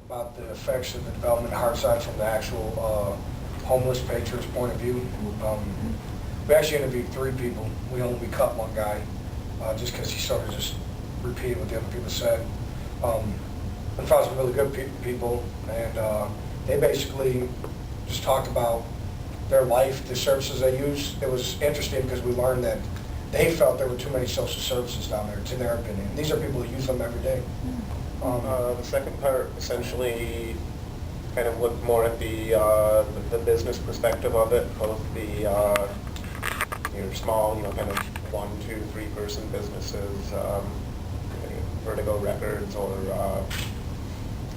about the effects of the development of Heartside from the actual homeless patrons' point of view. We actually interviewed 3 people. We only cut one guy just because he sort of just repeated what the other people said. We found some really good people, and they basically just talked about their life, the services they use. It was interesting because we learned that they felt there were too many social services down there, to their opinion. These are people who use them every day. The second part essentially kind of looked more at the business perspective of it, both the small, kind of 1, 2, 3 person businesses, Vertigo Records or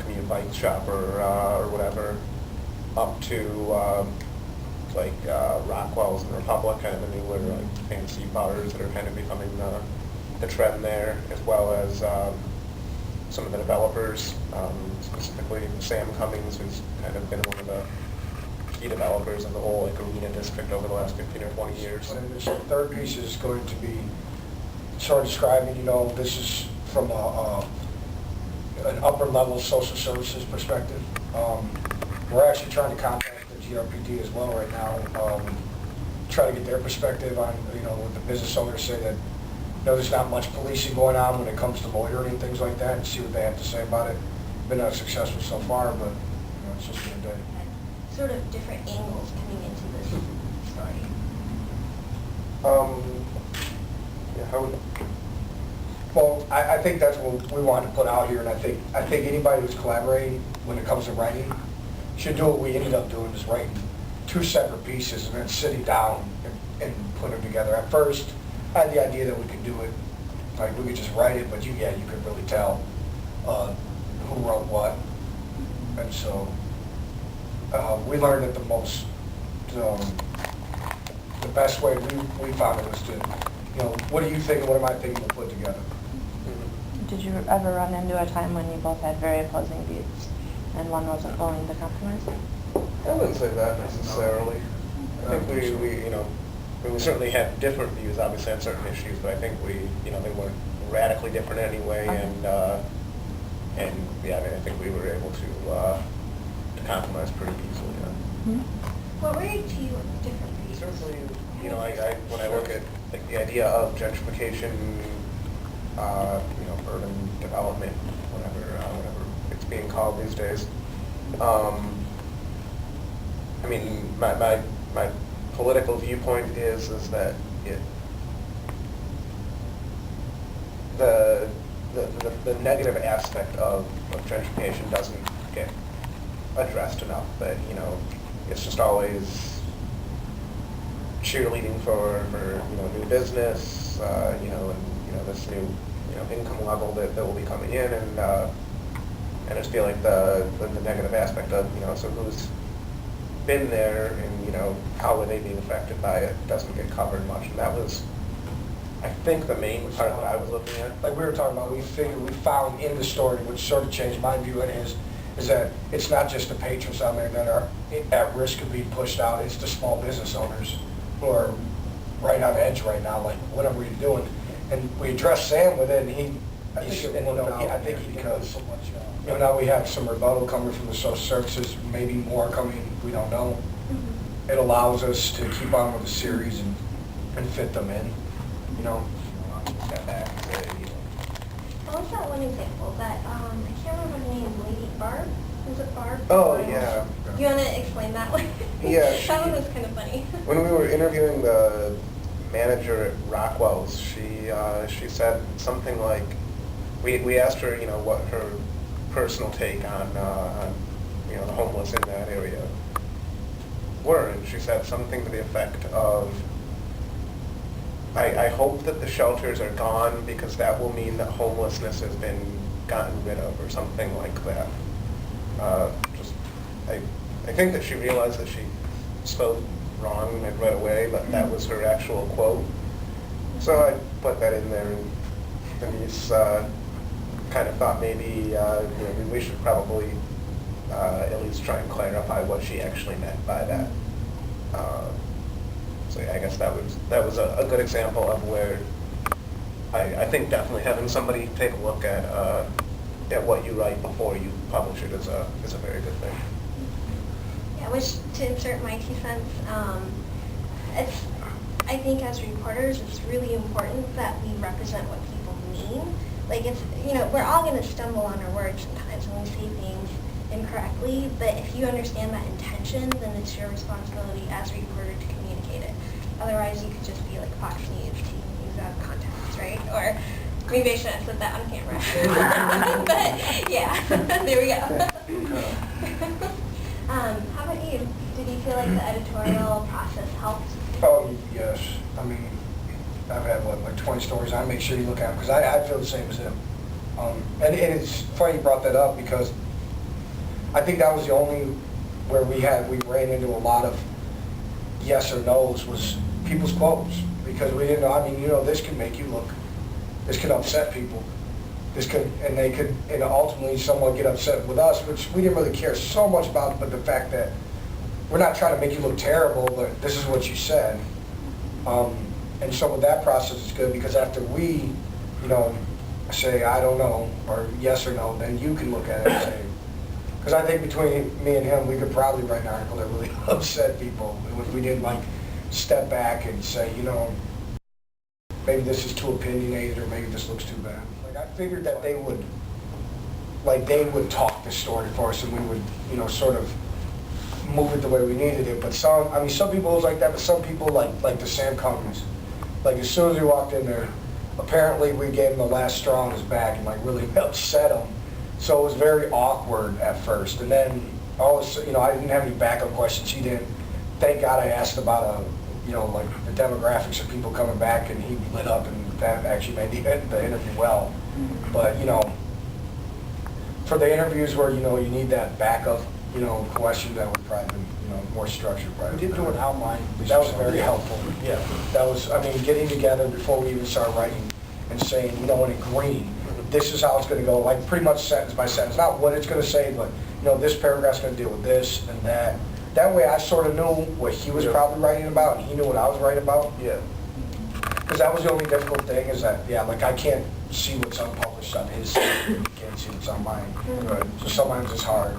Commute Bike Shop or whatever, up to like Rockwell's and Republic, kind of the newer like fancy bars that are kind of becoming the trend there, as well as some of the developers, specifically Sam Cummings, who's kind of been one of the key developers of the whole like arena district over the last 15 or 20 years. And this third piece is going to be sort of describing, this is from an upper level social services perspective. We're actually trying to contact the GRPD as well right now, try to get their perspective on, what the business owners say that, there's not much policing going on when it comes to loitering and things like that, and see what they have to say about it. Been unsuccessful so far, but it's just been a day. Sort of different angles coming into this story. Yeah, how would... Well, I think that's what we wanted to put out here, and I think anybody who's collaborating when it comes to writing should do what we ended up doing, is writing 2 separate pieces and then sitting down and putting them together. At first, I had the idea that we could do it, like we could just write it, but you could really tell who wrote what. And so we learned that the best way we found it was to, what do you think and what am I thinking, we'll put together. Did you ever run into a time when you both had very opposing views and one wasn't willing to compromise? I wouldn't say that necessarily. I think we certainly had different views, obviously, on certain issues, but I think they weren't radically different anyway, Okay. and yeah, I think we were able to compromise pretty easily. What were your 2 different views? Certainly, when I look at like the idea of gentrification, urban development, whatever it's being called these days. I mean, my political viewpoint is that the negative aspect of gentrification doesn't get addressed enough. That it's just always cheerleading for new business, and this new income level that will be coming in, and I just feel like the negative aspect of so who's been there and how are they being affected by it doesn't get covered much, and that was, I think, the main part that I was looking at. Like we were talking about, we found in the story, which sort of changed my view, is that it's not just the patrons down there that are at risk of being pushed out, it's the small business owners who are right on edge right now, like, what are we doing? And we addressed Sam with it, and I think he because now we have some rebuttal coming from the social services, maybe more coming, we don't know. It allows us to keep on with the series and fit them in, Step back and say, What was that one example that, I can't remember the name, Lady Barb? Was it Barb? Oh, yeah. Do you want to explain that one? Yeah, That one was kind of funny. When we were interviewing the manager at Rockwell's, she said something like, we asked her, what her personal take on the homeless in that area were, and she said something to the effect of, I hope that the shelters are gone because that will mean that homelessness has been gotten rid of, or something like that. I think that she realized that she spoke wrong right away, but that was her actual quote. So I put that in there, and Denise kind of thought maybe we should probably at least try and clarify what she actually meant by that. So yeah, I guess that was a good example of where I think definitely having somebody take a look at at what you write before you publish it is a very good thing. Yeah, which, to insert my 2 cents, I think as reporters, it's really important that we represent what people mean. Like, it's, we're all going to stumble on our words sometimes when we say things incorrectly, but if you understand that intention, then it's your responsibility as a reporter to communicate it. Otherwise, you could just be like Fox News, taking things out of context, right? Or maybe I shouldn't have said that on camera. But, yeah, there we go. How about you? Did you feel like the editorial process helped? Oh, yes. I mean, I've had, like 20 stories. I make sure you look at them, because I feel the same as him. And it's funny you brought that up, because I think that was the only where we ran into a lot of yes or no's was people's quotes, because we didn't know, I mean, this could make you look, this could upset people. This could, and they could, ultimately somewhat get upset with us, which we didn't really care so much about, but the fact that we're not trying to make you look terrible, but this is what you said. And so with that process, it's good, because after we, say, I don't know, or yes or no, then you can look at it and say, because I think between me and him, we could probably write an article that really upset people if we didn't, step back and say, maybe this is too opinionated, or maybe this looks too bad. I figured that they would talk the story for us, and we would, sort of move it the way we needed it. But some people was like that, but some people like the Sam Cummings. Like, as soon as we walked in there, apparently we gave him the last straw on his back and really upset him. So it was very awkward at first. And then I didn't have any backup questions. He didn't. Thank God I asked about the demographics of people coming back, and he lit up, and that actually made the interview well. But for the interviews where you need that backup question, that would probably be more structured. We did do an outline. That was very helpful. Yeah. That was, getting together before we even started writing and saying, and agreeing, this is how it's going to go, pretty much sentence by sentence. Not what it's going to say, but, this paragraph's going to deal with this and that. That way I sort of knew what he was probably writing about, and he knew what I was writing about. Yeah. Because that was the only difficult thing, is that, I can't see what's unpublished on his side. You can't see what's on mine. Right. So sometimes it's hard.